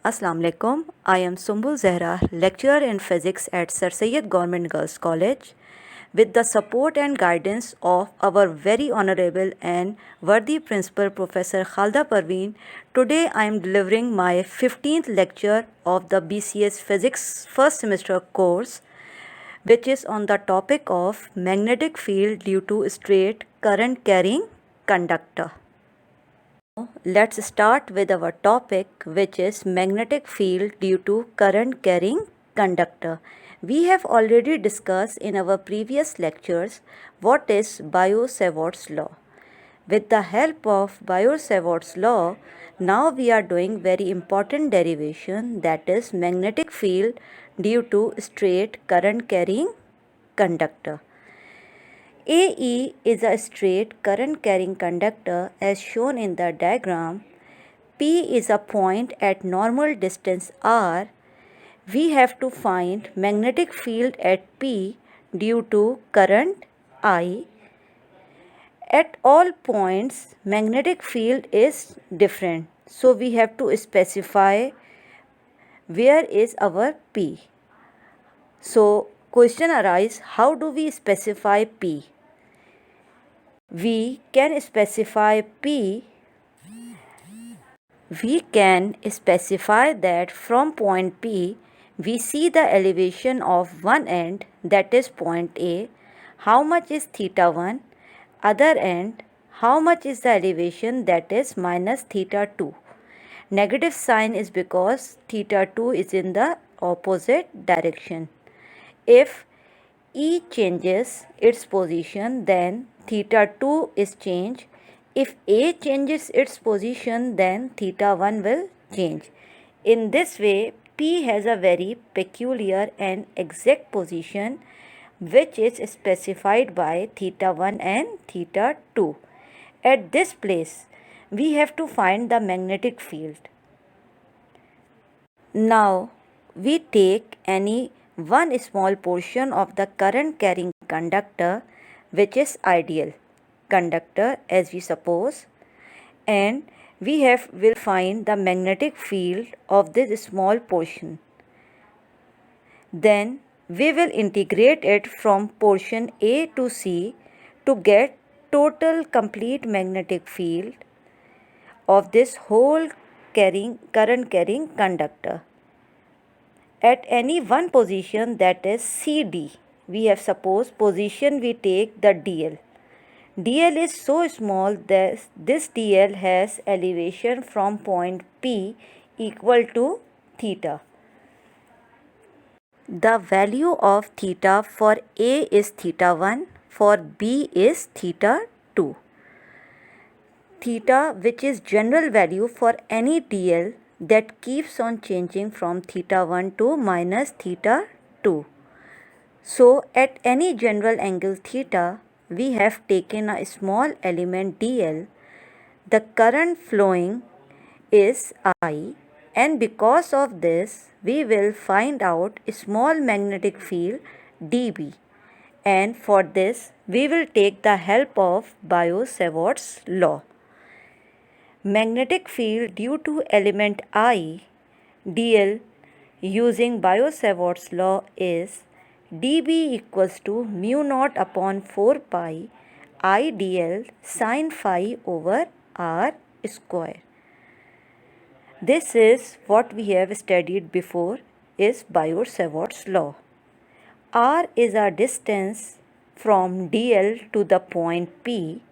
Assalamu alaikum. I am Sumbul Zehra, lecturer in physics at Sir Syed Government Girls College. With the support and guidance of our very honorable and worthy principal Professor Khalda Parveen, today I am delivering my 15th lecture of the BCS Physics first semester course, which is on the topic of magnetic field due to straight current carrying conductor. Let's start with our topic, which is magnetic field due to current carrying conductor. We have already discussed in our previous lectures what is Biot-Savart's law. With the help of Biot-Savart's law, now we are doing very important derivation, that is magnetic field due to straight current carrying conductor. AE is a straight current carrying conductor as shown in the diagram. P is a point at normal distance r. We have to find magnetic field at P due to current I. At all points, magnetic field is different. So we have to specify where is our P. So question arises, how do we specify P? We can specify that from point P we see the elevation of one end, that is point A, how much is theta 1, other end how much is the elevation, that is minus theta 2. Negative sign is because theta 2 is in the opposite direction. If E changes its position, then theta 2 is changed. If A changes its position, then theta 1 will change. In this way, P has a very peculiar and exact position which is specified by theta 1 and theta 2. At this place, we have to find the magnetic field. Now, we take any one small portion of the current carrying conductor, which is ideal conductor as we suppose, and we will find the magnetic field of this small portion. Then we will integrate it from portion A to C to get total complete magnetic field of this whole current carrying conductor. At any one position, that is CD, we have supposed position we take the DL. DL is so small that this DL has elevation from point P equal to theta. The value of theta for A is theta 1, for B is theta 2. Theta, which is general value for any DL, that keeps on changing from theta 1 to minus theta 2. So at any general angle theta, we have taken a small element DL. The current flowing is I, and because of this we will find out a small magnetic field dB, and for this we will take the help of Biot-Savart's law. Magnetic field due to element I, dl, using Biot-Savart's law is dB equals to mu naught upon 4 pi I dl sin phi over r square. This is what we have studied before, is Biot-Savart's law. R is our distance from dl to the point P.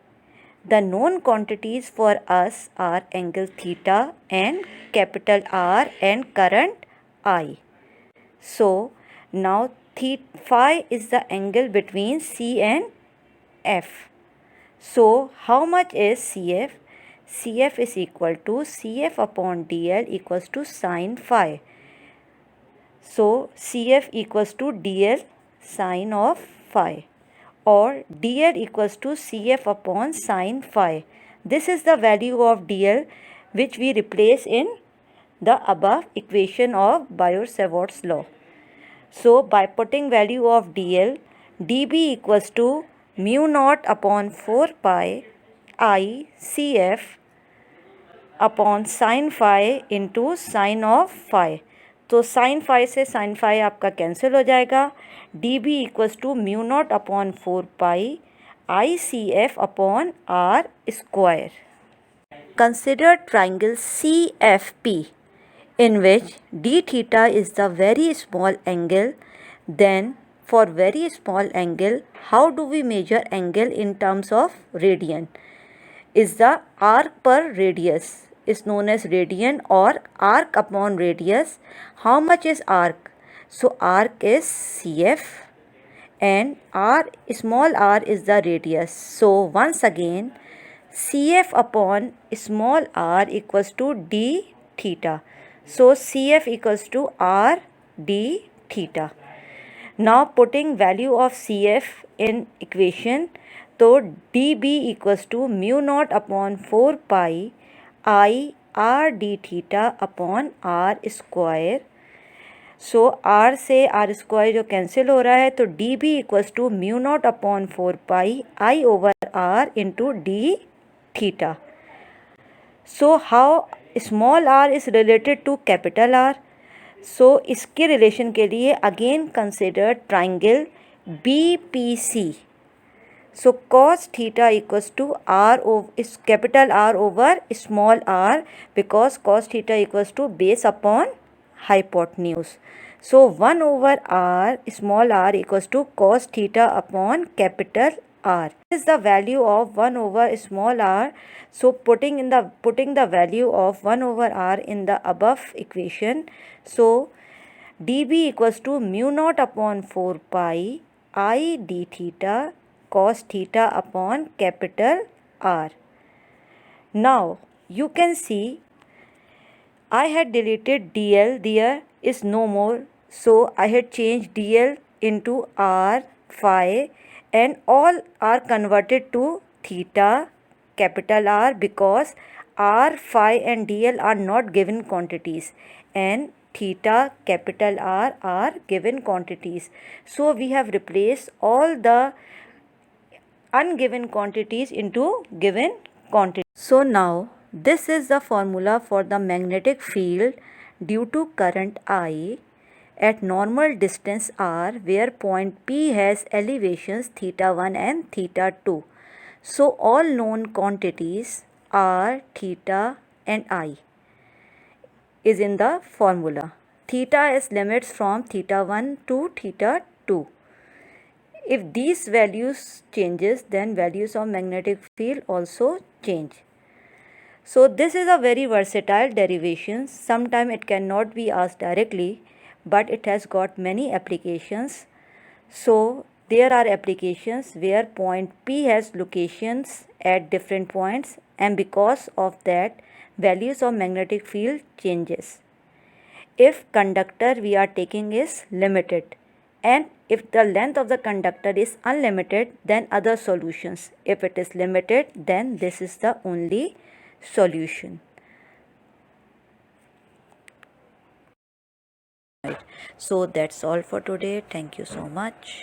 The known quantities for us are angle theta and capital R and current I. So now phi is the angle between C and F. So how much is CF? CF is equal to CF upon DL equals to sin phi. So CF equals to DL sin of phi, or dl equals to CF upon sin phi. This is the value of dl which we replace in the above equation of Biot-Savart's law. So by putting value of dl, dB equals to mu naught upon 4 pi I CF upon sine phi into sine of phi. तो sine phi से sine phi आपका cancel हो जाएगा। D B equals to mu not upon 4 pi I C F upon are square. Consider triangle CFP in which d theta is the very small angle. Then for very small angle, how do we measure angle in terms of radian? Is the arc per radius is known as radian or arc upon radius. How much is arc? So arc is CF and r small r is the radius. So once again CF upon small r equals to d theta. So CF equals to r d theta. Now putting value of CF in equation, तो dB equals to mu not upon 4 pi I R d theta upon are square. So R से R square जो cancel हो रहा है, तो d B equals to mu not upon 4 pi I over R into d theta. So how small r is related to capital R. सो इसके relation के लिए again consider triangle B P C. So cos theta equals to r over is capital R over small r, because cos theta equals to base upon hypotenuse. So 1 over r small r equals to cos theta upon capital R. This is the value of 1 over small r. So putting the value of 1 over r in the above equation. So dB equals to mu not upon 4 pi I d theta cos theta upon capital R. Now you can see I had deleted dl, there is no more, so I had changed dl into r phi and all are converted to theta capital R, because r phi and dl are not given quantities and theta capital R are given quantities. So we have replaced all the ungiven quantities into given quantities. So now this is the formula for the magnetic field due to current I at normal distance r, where point P has elevations theta 1 and theta 2. So all known quantities r, theta and I is in the formula. Theta is limits from theta 1 to theta 2. If these values changes, then values of magnetic field also change. So this is a very versatile derivation. Sometimes it cannot be asked directly, but it has got many applications. So there are applications where point P has locations at different points, and because of that values of magnetic field changes. If conductor we are taking is limited, and if the length of the conductor is unlimited, then other solutions. If it is limited, then this is the only solution. So that's all for today. Thank you so much.